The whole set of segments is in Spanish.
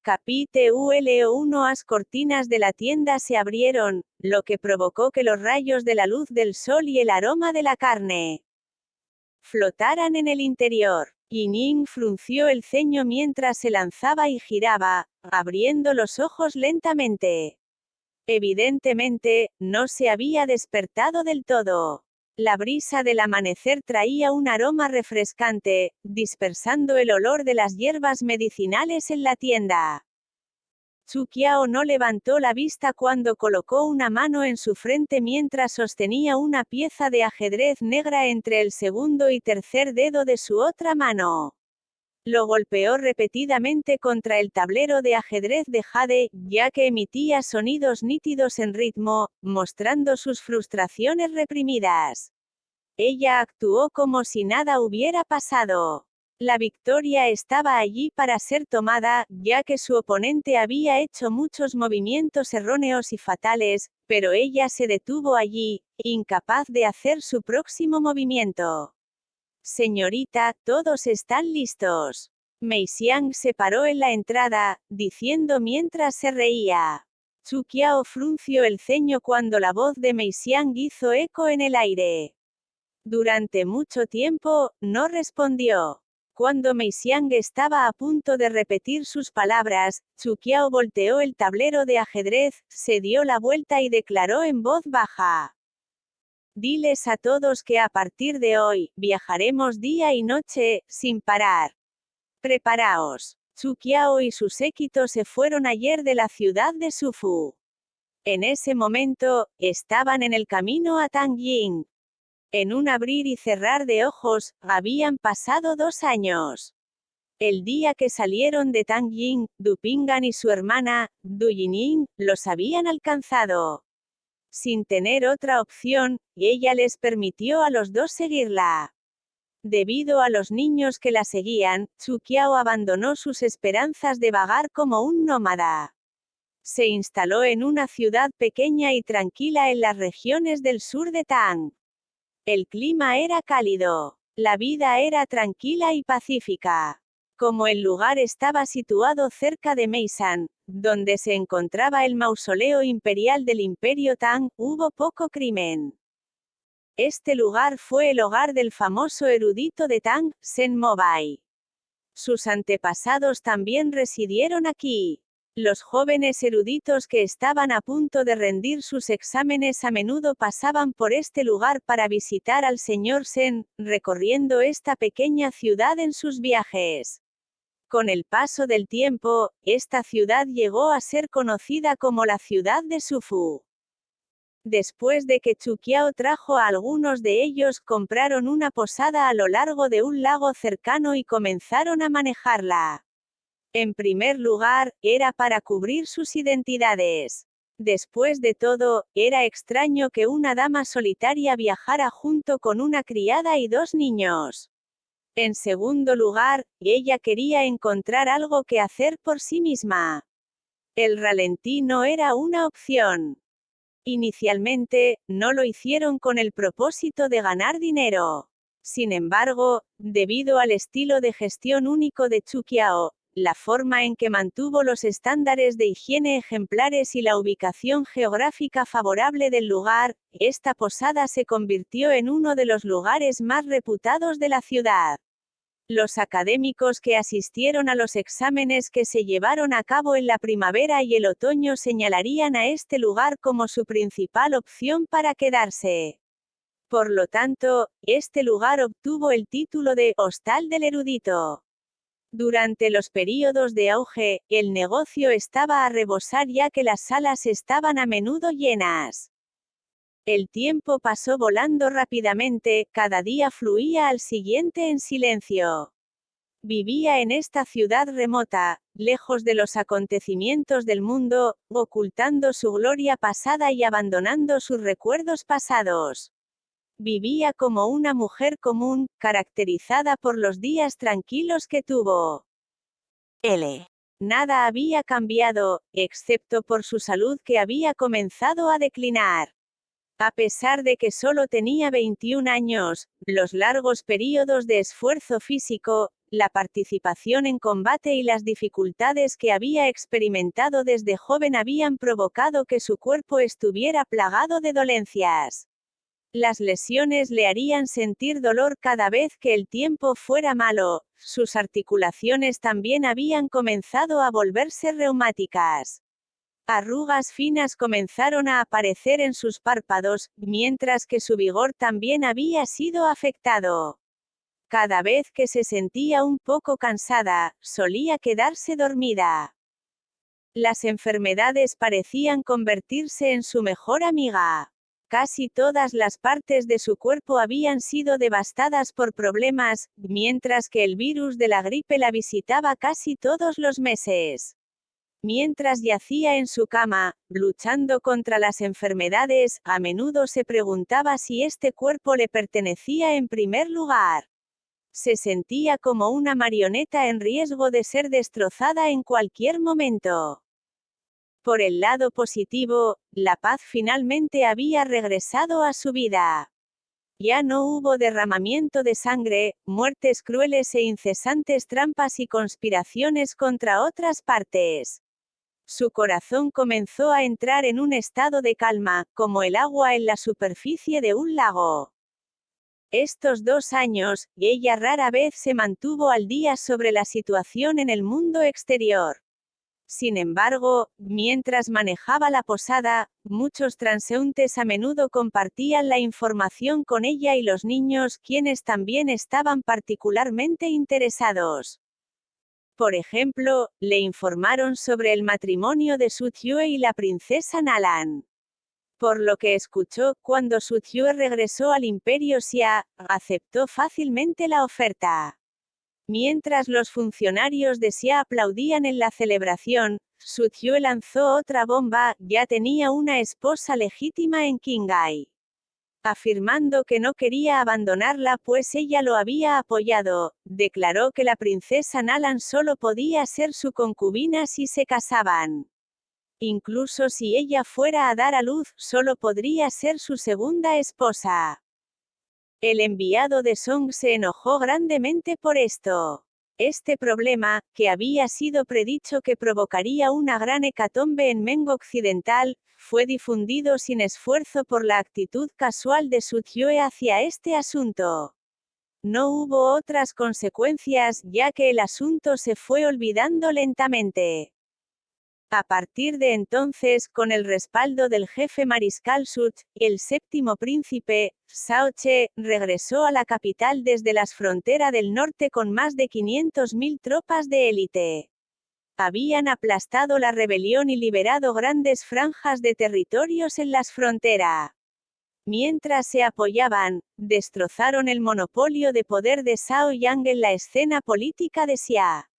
Capítulo 1. Las cortinas de la tienda se abrieron, lo que provocó que los rayos de la luz del sol y el aroma de la carne flotaran en el interior. Yining frunció el ceño mientras se lanzaba y giraba, abriendo los ojos lentamente. Evidentemente, no se había despertado del todo. La brisa del amanecer traía un aroma refrescante, dispersando el olor de las hierbas medicinales en la tienda. Zhu Qiao no levantó la vista cuando colocó una mano en su frente mientras sostenía una pieza de ajedrez negra entre el segundo y tercer dedo de su otra mano. Lo golpeó repetidamente contra el tablero de ajedrez de jade, ya que emitía sonidos nítidos en ritmo, mostrando sus frustraciones reprimidas. Ella actuó como si nada hubiera pasado. La victoria estaba allí para ser tomada, ya que su oponente había hecho muchos movimientos erróneos y fatales, pero ella se detuvo allí, incapaz de hacer su próximo movimiento. Señorita, todos están listos. Mei Xiang se paró en la entrada, diciendo mientras se reía. Zhu Qiao frunció el ceño cuando la voz de Mei Xiang hizo eco en el aire. Durante mucho tiempo, no respondió. Cuando Mei Xiang estaba a punto de repetir sus palabras, Zhu Qiao volteó el tablero de ajedrez, se dio la vuelta y declaró en voz baja. Diles a todos que a partir de hoy, viajaremos día y noche, sin parar. Preparaos. Zhu Qiao y su séquito se fueron ayer de la ciudad de Sufu. En ese momento, estaban en el camino a Tangying. En un abrir y cerrar de ojos, habían pasado 2 años. El día que salieron de Tangying, Du Ping'an y su hermana, Du Yining, los habían alcanzado. Sin tener otra opción, ella les permitió a los dos seguirla. Debido a los niños que la seguían, Zhu Qiao abandonó sus esperanzas de vagar como un nómada. Se instaló en una ciudad pequeña y tranquila en las regiones del sur de Tang. El clima era cálido. La vida era tranquila y pacífica. Como el lugar estaba situado cerca de Meishan, donde se encontraba el mausoleo imperial del Imperio Tang, hubo poco crimen. Este lugar fue el hogar del famoso erudito de Tang, Shen Mobai. Sus antepasados también residieron aquí. Los jóvenes eruditos que estaban a punto de rendir sus exámenes a menudo pasaban por este lugar para visitar al señor Shen, recorriendo esta pequeña ciudad en sus viajes. Con el paso del tiempo, esta ciudad llegó a ser conocida como la ciudad de Sufu. Después de que Zhu Qiao trajo a algunos de ellos, compraron una posada a lo largo de un lago cercano y comenzaron a manejarla. En primer lugar, era para cubrir sus identidades. Después de todo, era extraño que una dama solitaria viajara junto con una criada y 2 niños. En segundo lugar, ella quería encontrar algo que hacer por sí misma. El ralentí no era una opción. Inicialmente, no lo hicieron con el propósito de ganar dinero. Sin embargo, debido al estilo de gestión único de Zhu Qiao, la forma en que mantuvo los estándares de higiene ejemplares y la ubicación geográfica favorable del lugar, esta posada se convirtió en uno de los lugares más reputados de la ciudad. Los académicos que asistieron a los exámenes que se llevaron a cabo en la primavera y el otoño señalarían a este lugar como su principal opción para quedarse. Por lo tanto, este lugar obtuvo el título de Hostal del Erudito. Durante los períodos de auge, el negocio estaba a rebosar ya que las salas estaban a menudo llenas. El tiempo pasó volando rápidamente, cada día fluía al siguiente en silencio. Vivía en esta ciudad remota, lejos de los acontecimientos del mundo, ocultando su gloria pasada y abandonando sus recuerdos pasados. Vivía como una mujer común, caracterizada por los días tranquilos que tuvo. Nada había cambiado, excepto por su salud que había comenzado a declinar. A pesar de que solo tenía 21 años, los largos períodos de esfuerzo físico, la participación en combate y las dificultades que había experimentado desde joven habían provocado que su cuerpo estuviera plagado de dolencias. Las lesiones le harían sentir dolor cada vez que el tiempo fuera malo, sus articulaciones también habían comenzado a volverse reumáticas. Arrugas finas comenzaron a aparecer en sus párpados, mientras que su vigor también había sido afectado. Cada vez que se sentía un poco cansada, solía quedarse dormida. Las enfermedades parecían convertirse en su mejor amiga. Casi todas las partes de su cuerpo habían sido devastadas por problemas, mientras que el virus de la gripe la visitaba casi todos los meses. Mientras yacía en su cama, luchando contra las enfermedades, a menudo se preguntaba si este cuerpo le pertenecía en primer lugar. Se sentía como una marioneta en riesgo de ser destrozada en cualquier momento. Por el lado positivo, la paz finalmente había regresado a su vida. Ya no hubo derramamiento de sangre, muertes crueles e incesantes trampas y conspiraciones contra otras partes. Su corazón comenzó a entrar en un estado de calma, como el agua en la superficie de un lago. Estos 2 años, ella rara vez se mantuvo al día sobre la situación en el mundo exterior. Sin embargo, mientras manejaba la posada, muchos transeúntes a menudo compartían la información con ella y los niños, quienes también estaban particularmente interesados. Por ejemplo, le informaron sobre el matrimonio de Su Tyue y la princesa Nalan. Por lo que escuchó, cuando Su Tyue regresó al Imperio Xia, aceptó fácilmente la oferta. Mientras los funcionarios de Xia aplaudían en la celebración, Su Tyue lanzó otra bomba: ya tenía una esposa legítima en Qinghai. Afirmando que no quería abandonarla pues ella lo había apoyado, declaró que la princesa Nalan solo podía ser su concubina si se casaban. Incluso si ella fuera a dar a luz, solo podría ser su segunda esposa. El enviado de Song se enojó grandemente por esto. Este problema, que había sido predicho que provocaría una gran hecatombe en Meng Occidental, fue difundido sin esfuerzo por la actitud casual de Su Tyue hacia este asunto. No hubo otras consecuencias, ya que el asunto se fue olvidando lentamente. A partir de entonces, con el respaldo del jefe mariscal Sut, el séptimo príncipe, Shao Che, regresó a la capital desde la frontera del norte con más de 500.000 tropas de élite. Habían aplastado la rebelión y liberado grandes franjas de territorios en las fronteras. Mientras se apoyaban, destrozaron el monopolio de poder de Zhao Yang en la escena política de Xia.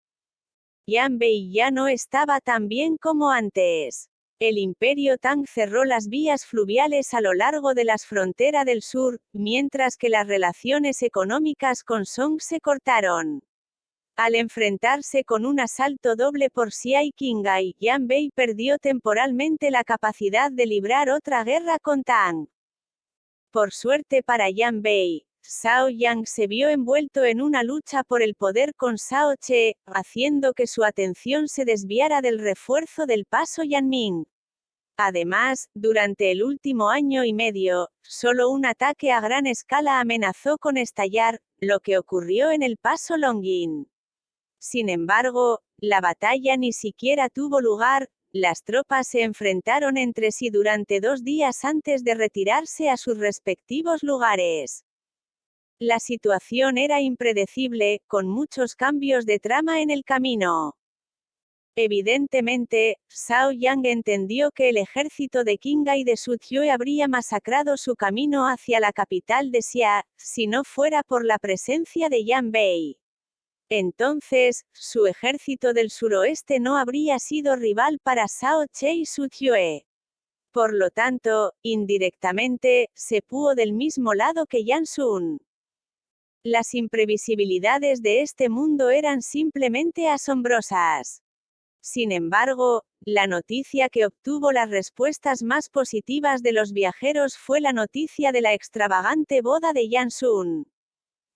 Yanbei ya no estaba tan bien como antes. El imperio Tang cerró las vías fluviales a lo largo de las fronteras del sur, mientras que las relaciones económicas con Song se cortaron. Al enfrentarse con un asalto doble por Xia y Qinghai, Yanbei perdió temporalmente la capacidad de librar otra guerra con Tang. Por suerte para Yanbei, Zhao Yang se vio envuelto en una lucha por el poder con Shao Che, haciendo que su atención se desviara del refuerzo del paso Yanming. Además, durante el último año y medio, solo un ataque a gran escala amenazó con estallar, lo que ocurrió en el paso Longjin. Sin embargo, la batalla ni siquiera tuvo lugar. Las tropas se enfrentaron entre sí durante 2 días antes de retirarse a sus respectivos lugares. La situación era impredecible, con muchos cambios de trama en el camino. Evidentemente, Zhao Yang entendió que el ejército de Qinghai de Su Tyue habría masacrado su camino hacia la capital de Xia, si no fuera por la presencia de Yanbei. Entonces, su ejército del suroeste no habría sido rival para Shao Che y Su Tyue. Por lo tanto, indirectamente, se puso del mismo lado que Yan Sun. Las imprevisibilidades de este mundo eran simplemente asombrosas. Sin embargo, la noticia que obtuvo las respuestas más positivas de los viajeros fue la noticia de la extravagante boda de Yan Sun.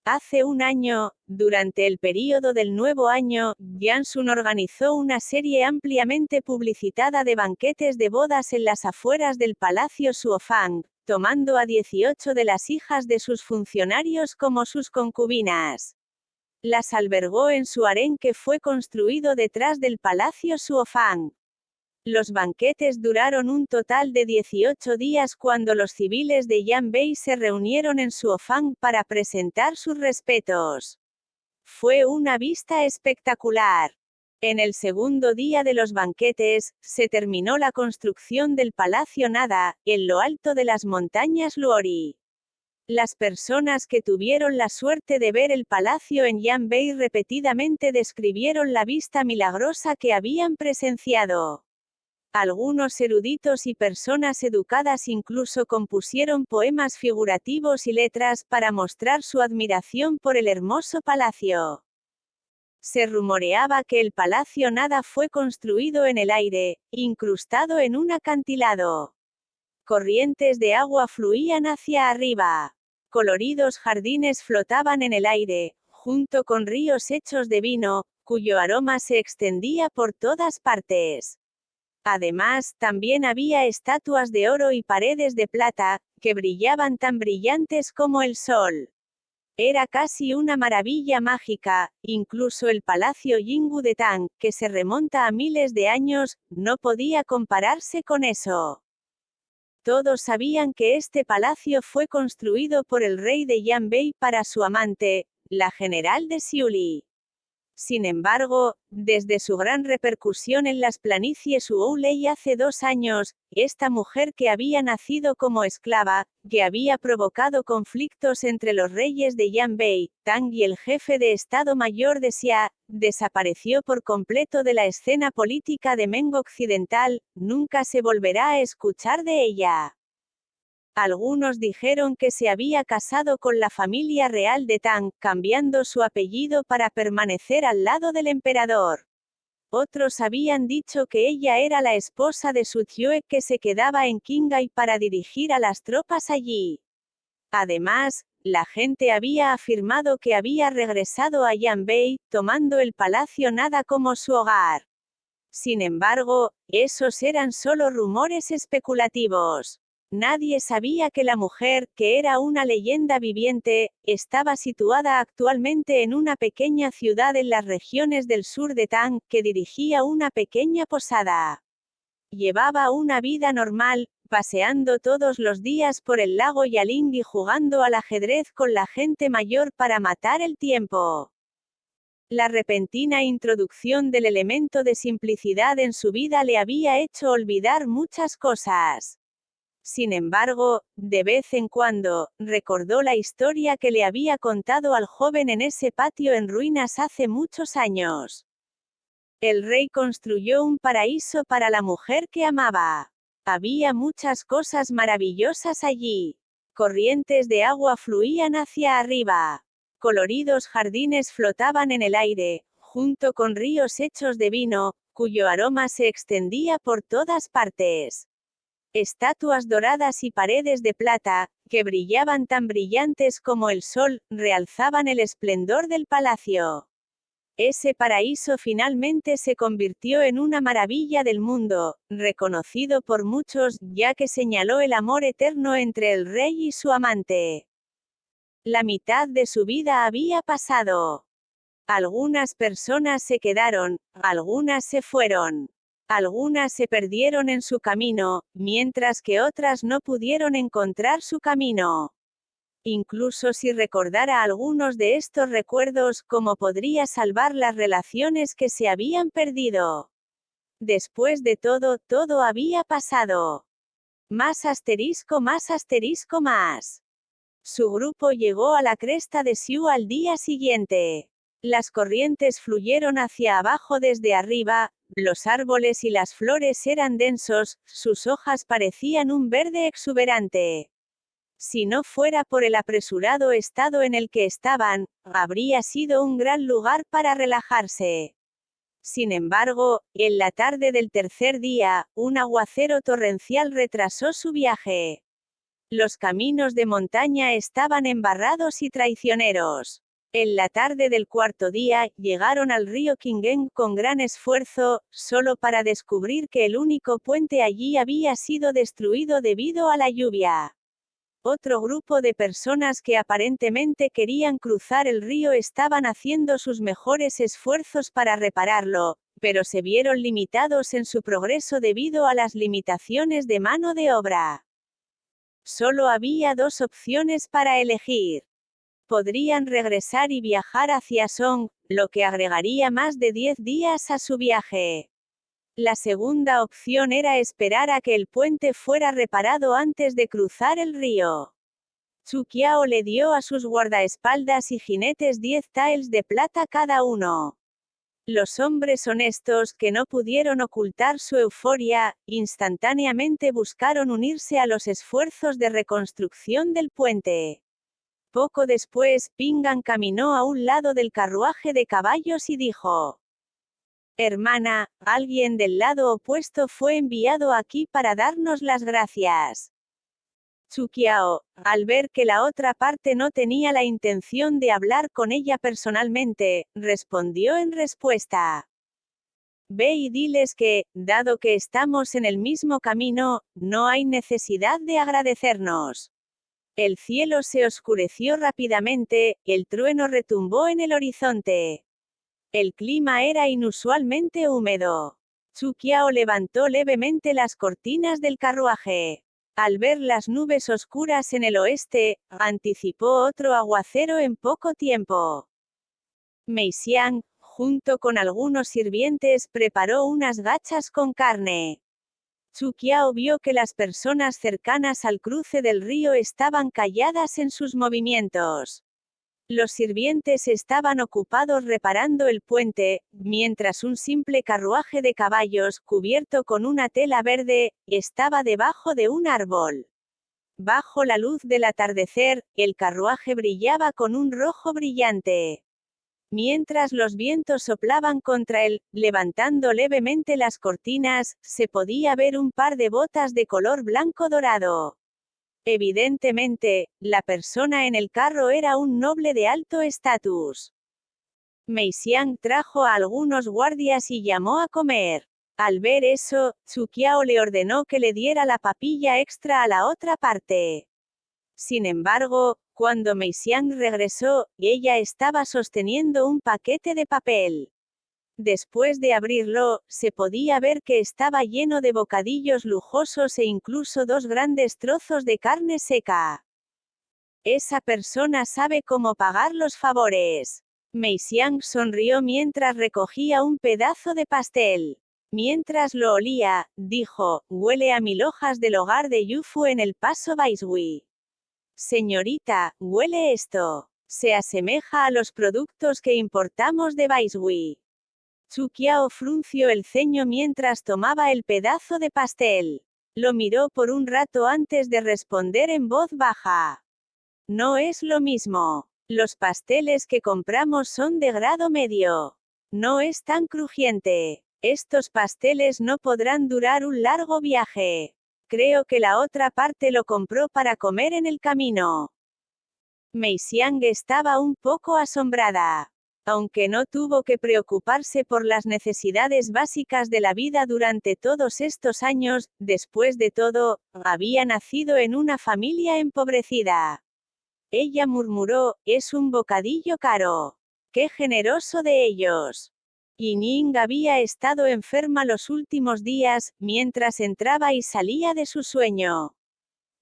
Hace un año, durante el período del nuevo año, Jansun organizó una serie ampliamente publicitada de banquetes de bodas en las afueras del Palacio Suofang, tomando a 18 de las hijas de sus funcionarios como sus concubinas. Las albergó en su harén que fue construido detrás del Palacio Suofang. Los banquetes duraron un total de 18 días cuando los civiles de Yanbei se reunieron en Suofang para presentar sus respetos. Fue una vista espectacular. En el segundo día de los banquetes, se terminó la construcción del Palacio Nada, en lo alto de las montañas Luori. Las personas que tuvieron la suerte de ver el palacio en Yanbei repetidamente describieron la vista milagrosa que habían presenciado. Algunos eruditos y personas educadas incluso compusieron poemas figurativos y letras para mostrar su admiración por el hermoso palacio. Se rumoreaba que el Palacio Nada fue construido en el aire, incrustado en un acantilado. Corrientes de agua fluían hacia arriba. Coloridos jardines flotaban en el aire, junto con ríos hechos de vino, cuyo aroma se extendía por todas partes. Además, también había estatuas de oro y paredes de plata, que brillaban tan brillantes como el sol. Era casi una maravilla mágica, incluso el Palacio Jingu de Tang, que se remonta a miles de años, no podía compararse con eso. Todos sabían que este palacio fue construido por el rey de Yanbei para su amante, la general de Xiuli. Sin embargo, desde su gran repercusión en las planicies Uoulei hace 2 años, esta mujer que había nacido como esclava, que había provocado conflictos entre los reyes de Yanbei, Tang y el jefe de Estado Mayor de Xia, desapareció por completo de la escena política de Meng Occidental, nunca se volverá a escuchar de ella. Algunos dijeron que se había casado con la familia real de Tang, cambiando su apellido para permanecer al lado del emperador. Otros habían dicho que ella era la esposa de Su Tioe que se quedaba en Qinghai para dirigir a las tropas allí. Además, la gente había afirmado que había regresado a Yanbei, tomando el Palacio Nada como su hogar. Sin embargo, esos eran solo rumores especulativos. Nadie sabía que la mujer, que era una leyenda viviente, estaba situada actualmente en una pequeña ciudad en las regiones del sur de Tang, que dirigía una pequeña posada. Llevaba una vida normal, paseando todos los días por el lago Yaling y jugando al ajedrez con la gente mayor para matar el tiempo. La repentina introducción del elemento de simplicidad en su vida le había hecho olvidar muchas cosas. Sin embargo, de vez en cuando, recordó la historia que le había contado al joven en ese patio en ruinas hace muchos años. El rey construyó un paraíso para la mujer que amaba. Había muchas cosas maravillosas allí. Corrientes de agua fluían hacia arriba. Coloridos jardines flotaban en el aire, junto con ríos hechos de vino, cuyo aroma se extendía por todas partes. Estatuas doradas y paredes de plata, que brillaban tan brillantes como el sol, realzaban el esplendor del palacio. Ese paraíso finalmente se convirtió en una maravilla del mundo, reconocido por muchos, ya que señaló el amor eterno entre el rey y su amante. La mitad de su vida había pasado. Algunas personas se quedaron, algunas se fueron. Algunas se perdieron en su camino, mientras que otras no pudieron encontrar su camino. Incluso si recordara algunos de estos recuerdos, ¿cómo podría salvar las relaciones que se habían perdido? Después de todo, todo había pasado. Más asterisco más asterisco más. Su grupo llegó a la cresta de Xiu al día siguiente. Las corrientes fluyeron hacia abajo desde arriba, los árboles y las flores eran densos, sus hojas parecían un verde exuberante. Si no fuera por el apresurado estado en el que estaban, habría sido un gran lugar para relajarse. Sin embargo, en la tarde del tercer día, un aguacero torrencial retrasó su viaje. Los caminos de montaña estaban embarrados y traicioneros. En la tarde del cuarto día, llegaron al río Kingen con gran esfuerzo, solo para descubrir que el único puente allí había sido destruido debido a la lluvia. Otro grupo de personas que aparentemente querían cruzar el río estaban haciendo sus mejores esfuerzos para repararlo, pero se vieron limitados en su progreso debido a las limitaciones de mano de obra. Solo había dos opciones para elegir. Podrían regresar y viajar hacia Song, lo que agregaría más de 10 días a su viaje. La segunda opción era esperar a que el puente fuera reparado antes de cruzar el río. Zhu Qiao le dio a sus guardaespaldas y jinetes 10 taels de plata cada uno. Los hombres honestos, que no pudieron ocultar su euforia, instantáneamente buscaron unirse a los esfuerzos de reconstrucción del puente. Poco después, Pingan caminó a un lado del carruaje de caballos y dijo: «Hermana, alguien del lado opuesto fue enviado aquí para darnos las gracias». Zhu Qiao, al ver que la otra parte no tenía la intención de hablar con ella personalmente, respondió en respuesta: «Ve y diles que, dado que estamos en el mismo camino, no hay necesidad de agradecernos». El cielo se oscureció rápidamente, el trueno retumbó en el horizonte. El clima era inusualmente húmedo. Zhu Qiao levantó levemente las cortinas del carruaje. Al ver las nubes oscuras en el oeste, anticipó otro aguacero en poco tiempo. Mei Xiang, junto con algunos sirvientes, preparó unas gachas con carne. Zhu Qiao vio que las personas cercanas al cruce del río estaban calladas en sus movimientos. Los sirvientes estaban ocupados reparando el puente, mientras un simple carruaje de caballos, cubierto con una tela verde, estaba debajo de un árbol. Bajo la luz del atardecer, el carruaje brillaba con un rojo brillante. Mientras los vientos soplaban contra él, levantando levemente las cortinas, se podía ver un par de botas de color blanco dorado. Evidentemente, la persona en el carro era un noble de alto estatus. Mei Xiang trajo a algunos guardias y llamó a comer. Al ver eso, Zhu Qiao le ordenó que le diera la papilla extra a la otra parte. Sin embargo, cuando Mei Xiang regresó, ella estaba sosteniendo un paquete de papel. Después de abrirlo, se podía ver que estaba lleno de bocadillos lujosos e incluso 2 grandes trozos de carne seca. Esa persona sabe cómo pagar los favores. Mei Xiang sonrió mientras recogía un pedazo de pastel. Mientras lo olía, dijo: «Huele a 1000 hojas del hogar de Yufu en el paso Baishui». «Señorita, huele esto. Se asemeja a los productos que importamos de Baishui». Zhu Qiao frunció el ceño mientras tomaba el pedazo de pastel. Lo miró por un rato antes de responder en voz baja: «No es lo mismo. Los pasteles que compramos son de grado medio. No es tan crujiente. Estos pasteles no podrán durar un largo viaje. Creo que la otra parte lo compró para comer en el camino». Mei Xiang estaba un poco asombrada. Aunque no tuvo que preocuparse por las necesidades básicas de la vida durante todos estos años, después de todo, había nacido en una familia empobrecida. Ella murmuró: «Es un bocadillo caro. ¡Qué generoso de ellos!». Yining había estado enferma los últimos días, mientras entraba y salía de su sueño.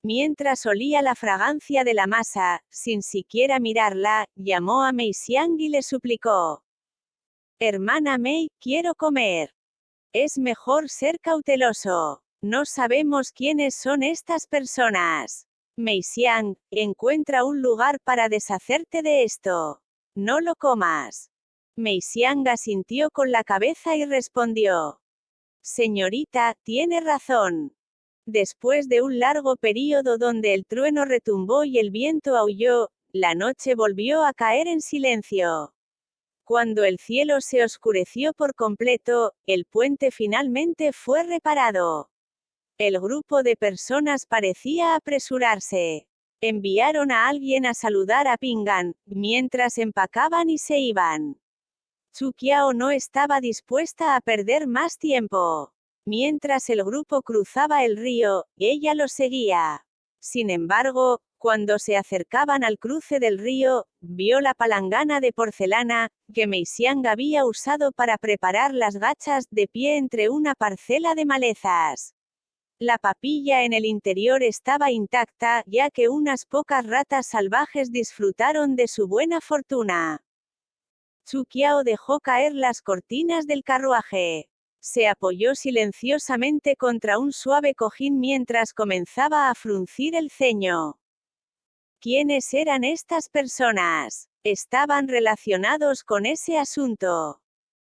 Mientras olía la fragancia de la masa, sin siquiera mirarla, llamó a Mei Xiang y le suplicó: «Hermana Mei, quiero comer. Es mejor ser cauteloso. No sabemos quiénes son estas personas. Mei Xiang, encuentra un lugar para deshacerte de esto. No lo comas». Mei Xiang asintió con la cabeza y respondió: «Señorita, tiene razón». Después de un largo período donde el trueno retumbó y el viento aulló, la noche volvió a caer en silencio. Cuando el cielo se oscureció por completo, el puente finalmente fue reparado. El grupo de personas parecía apresurarse. Enviaron a alguien a saludar a Pingan, mientras empacaban y se iban. Zhu Qiao no estaba dispuesta a perder más tiempo. Mientras el grupo cruzaba el río, ella los seguía. Sin embargo, cuando se acercaban al cruce del río, vio la palangana de porcelana, que Mei Xiang había usado para preparar las gachas, de pie entre una parcela de malezas. La papilla en el interior estaba intacta, ya que unas pocas ratas salvajes disfrutaron de su buena fortuna. Zhu Qiao dejó caer las cortinas del carruaje. Se apoyó silenciosamente contra un suave cojín mientras comenzaba a fruncir el ceño. ¿Quiénes eran estas personas? Estaban relacionados con ese asunto.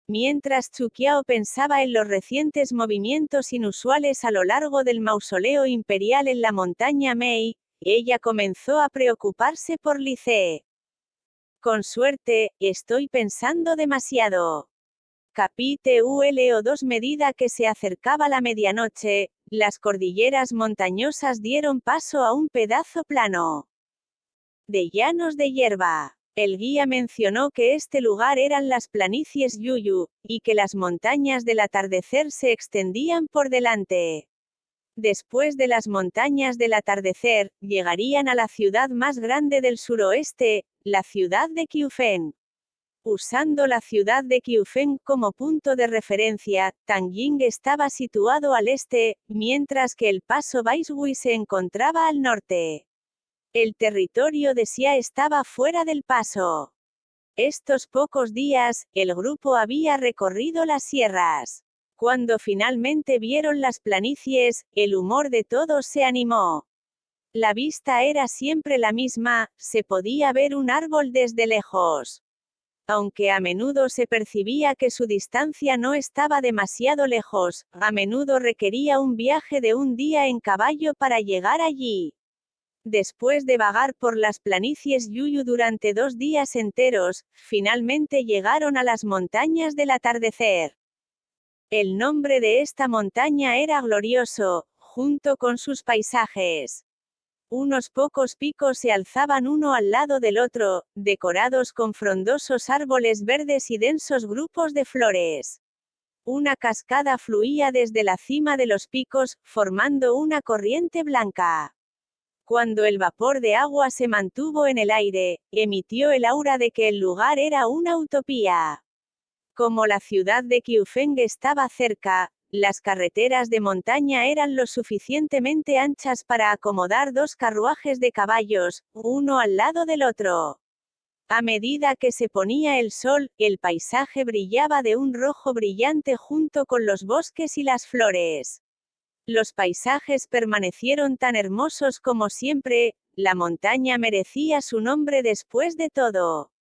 Mientras Zhu Qiao pensaba en los recientes movimientos inusuales a lo largo del mausoleo imperial en la montaña Mei, ella comenzó a preocuparse por Li Ce. Con suerte, estoy pensando demasiado. Capítulo 2. Medida que se acercaba la medianoche, las cordilleras montañosas dieron paso a un pedazo plano de llanos de hierba. El guía mencionó que este lugar eran las planicies Yuyu, y que las montañas del atardecer se extendían por delante. Después de las montañas del atardecer, llegarían a la ciudad más grande del suroeste, la ciudad de Qiufen. Usando la ciudad de Qiufen como punto de referencia, Tanjing estaba situado al este, mientras que el paso Baishui se encontraba al norte. El territorio de Xia estaba fuera del paso. Estos pocos días, el grupo había recorrido las sierras. Cuando finalmente vieron las planicies, el humor de todos se animó. La vista era siempre la misma, se podía ver un árbol desde lejos. Aunque a menudo se percibía que su distancia no estaba demasiado lejos, a menudo requería un viaje de un día en caballo para llegar allí. Después de vagar por las planicies Yuyu durante 2 días enteros, finalmente llegaron a las montañas del atardecer. El nombre de esta montaña era Glorioso, junto con sus paisajes. Unos pocos picos se alzaban uno al lado del otro, decorados con frondosos árboles verdes y densos grupos de flores. Una cascada fluía desde la cima de los picos, formando una corriente blanca. Cuando el vapor de agua se mantuvo en el aire, emitió el aura de que el lugar era una utopía. Como la ciudad de Qiufeng estaba cerca, las carreteras de montaña eran lo suficientemente anchas para acomodar 2 carruajes de caballos, uno al lado del otro. A medida que se ponía el sol, el paisaje brillaba de un rojo brillante junto con los bosques y las flores. Los paisajes permanecieron tan hermosos como siempre, la montaña merecía su nombre después de todo.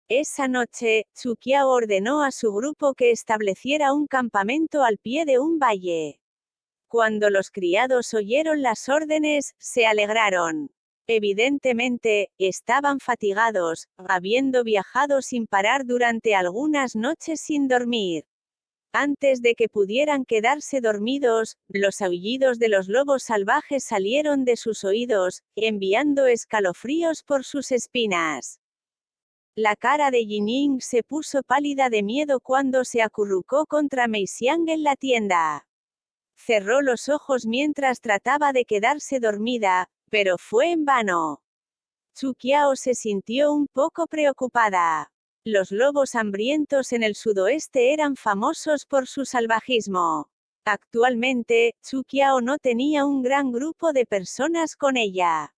Esa noche, Zhu Qiao ordenó a su grupo que estableciera un campamento al pie de un valle. Cuando los criados oyeron las órdenes, se alegraron. Evidentemente, estaban fatigados, habiendo viajado sin parar durante algunas noches sin dormir. Antes de que pudieran quedarse dormidos, los aullidos de los lobos salvajes salieron de sus oídos, enviando escalofríos por sus espinas. La cara de Jining se puso pálida de miedo cuando se acurrucó contra Mei Xiang en la tienda. Cerró los ojos mientras trataba de quedarse dormida, pero fue en vano. Zhu Qiao se sintió un poco preocupada. Los lobos hambrientos en el sudoeste eran famosos por su salvajismo. Actualmente, Zhu Qiao no tenía un gran grupo de personas con ella.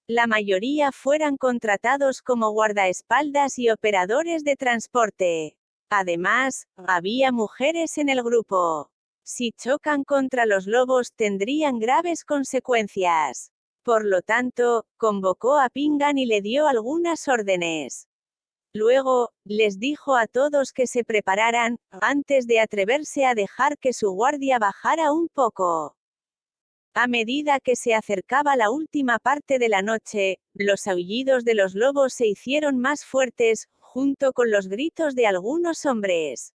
La mayoría fueran contratados como guardaespaldas y operadores de transporte. Además, había mujeres en el grupo. Si chocan contra los lobos tendrían graves consecuencias. Por lo tanto, convocó a Pingan y le dio algunas órdenes. Luego, les dijo a todos que se prepararan, antes de atreverse a dejar que su guardia bajara un poco. A medida que se acercaba la última parte de la noche, los aullidos de los lobos se hicieron más fuertes, junto con los gritos de algunos hombres.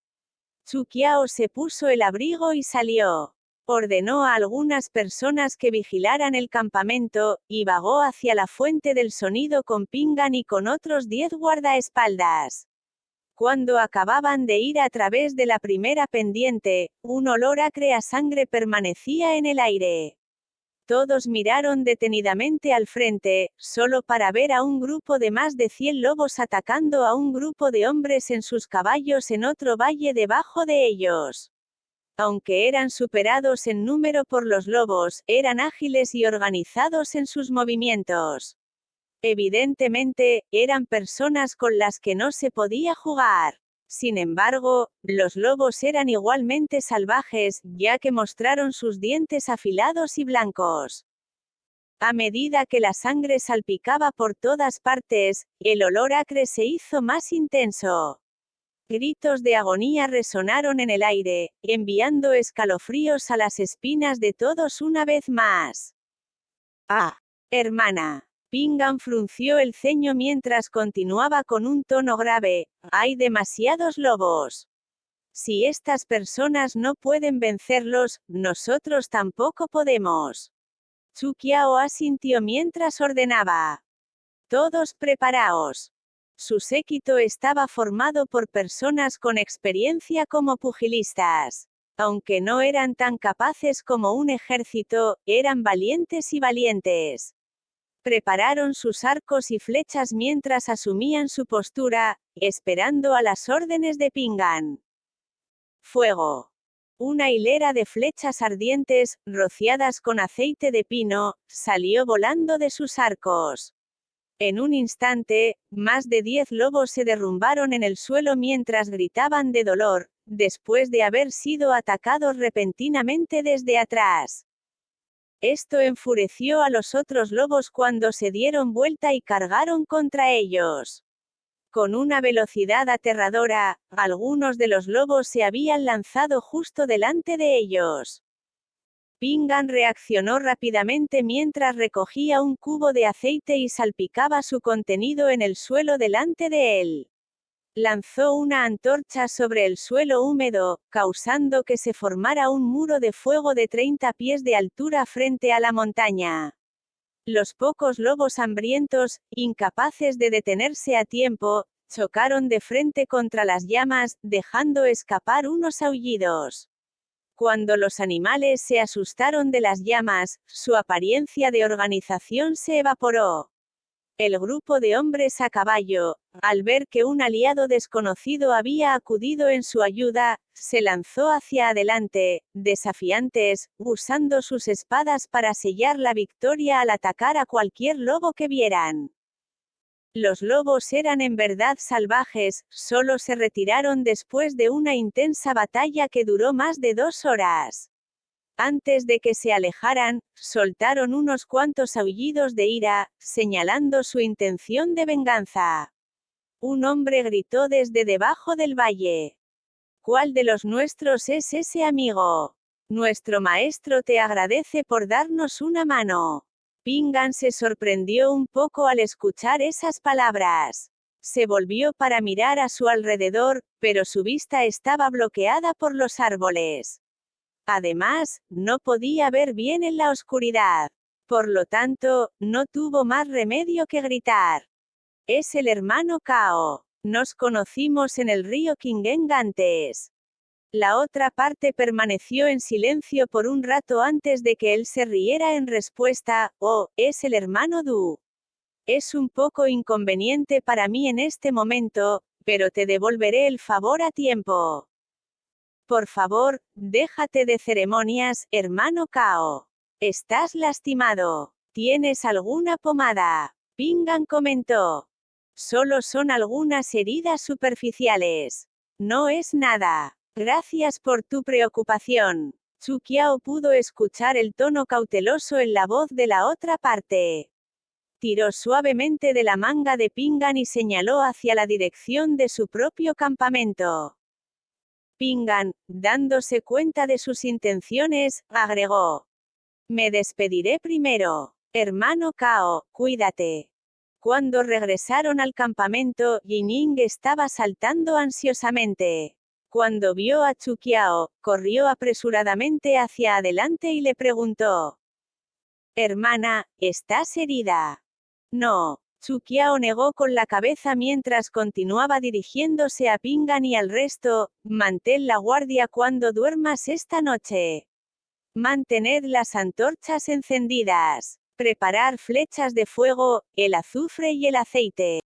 Zhu Qiao se puso el abrigo y salió. Ordenó a algunas personas que vigilaran el campamento, y vagó hacia la fuente del sonido con Pingan y con otros 10 guardaespaldas. Cuando acababan de ir a través de la primera pendiente, un olor acre a sangre permanecía en el aire. Todos miraron detenidamente al frente, solo para ver a un grupo de más de 100 lobos atacando a un grupo de hombres en sus caballos en otro valle debajo de ellos. Aunque eran superados en número por los lobos, eran ágiles y organizados en sus movimientos. Evidentemente, eran personas con las que no se podía jugar. Sin embargo, los lobos eran igualmente salvajes, ya que mostraron sus dientes afilados y blancos. A medida que la sangre salpicaba por todas partes, el olor acre se hizo más intenso. Gritos de agonía resonaron en el aire, enviando escalofríos a las espinas de todos una vez más. ¡Ah! Hermana. Pingan frunció el ceño mientras continuaba con un tono grave, hay demasiados lobos. Si estas personas no pueden vencerlos, nosotros tampoco podemos. Chu Qiao asintió mientras ordenaba. Todos preparaos. Su séquito estaba formado por personas con experiencia como pugilistas. Aunque no eran tan capaces como un ejército, eran valientes y valientes. Prepararon sus arcos y flechas mientras asumían su postura, esperando a las órdenes de Pingan. Fuego. Una hilera de flechas ardientes, rociadas con aceite de pino, salió volando de sus arcos. En un instante, más de 10 lobos se derrumbaron en el suelo mientras gritaban de dolor, después de haber sido atacados repentinamente desde atrás. Esto enfureció a los otros lobos cuando se dieron vuelta y cargaron contra ellos. Con una velocidad aterradora, algunos de los lobos se habían lanzado justo delante de ellos. Pingan reaccionó rápidamente mientras recogía un cubo de aceite y salpicaba su contenido en el suelo delante de él. Lanzó una antorcha sobre el suelo húmedo, causando que se formara un muro de fuego de 30 pies de altura frente a la montaña. Los pocos lobos hambrientos, incapaces de detenerse a tiempo, chocaron de frente contra las llamas, dejando escapar unos aullidos. Cuando los animales se asustaron de las llamas, su apariencia de organización se evaporó. El grupo de hombres a caballo, al ver que un aliado desconocido había acudido en su ayuda, se lanzó hacia adelante, desafiantes, usando sus espadas para sellar la victoria al atacar a cualquier lobo que vieran. Los lobos eran en verdad salvajes, solo se retiraron después de una intensa batalla que duró más de 2 horas. Antes de que se alejaran, soltaron unos cuantos aullidos de ira, señalando su intención de venganza. Un hombre gritó desde debajo del valle. ¿Cuál de los nuestros es ese amigo? Nuestro maestro te agradece por darnos una mano. Pingan se sorprendió un poco al escuchar esas palabras. Se volvió para mirar a su alrededor, pero su vista estaba bloqueada por los árboles. Además, no podía ver bien en la oscuridad. Por lo tanto, no tuvo más remedio que gritar. Es el hermano Cao. Nos conocimos en el río Qingeng antes. La otra parte permaneció en silencio por un rato antes de que él se riera en respuesta. Oh, es el hermano Du. Es un poco inconveniente para mí en este momento, pero te devolveré el favor a tiempo. Por favor, déjate de ceremonias, hermano Cao. Estás lastimado. ¿Tienes alguna pomada? Pingan comentó. Solo son algunas heridas superficiales. No es nada. Gracias por tu preocupación. Chu Qiao pudo escuchar el tono cauteloso en la voz de la otra parte. Tiró suavemente de la manga de Pingan y señaló hacia la dirección de su propio campamento. Pingan, dándose cuenta de sus intenciones, agregó. Me despediré primero. Hermano Cao, cuídate. Cuando regresaron al campamento, Yining estaba saltando ansiosamente. Cuando vio a Chuquiao, corrió apresuradamente hacia adelante y le preguntó: «Hermana, ¿estás herida?» «No». Chuquiao negó con la cabeza mientras continuaba dirigiéndose a Pingan y al resto: «Mantén la guardia cuando duermas esta noche. Mantened las antorchas encendidas. Preparar flechas de fuego, el azufre y el aceite.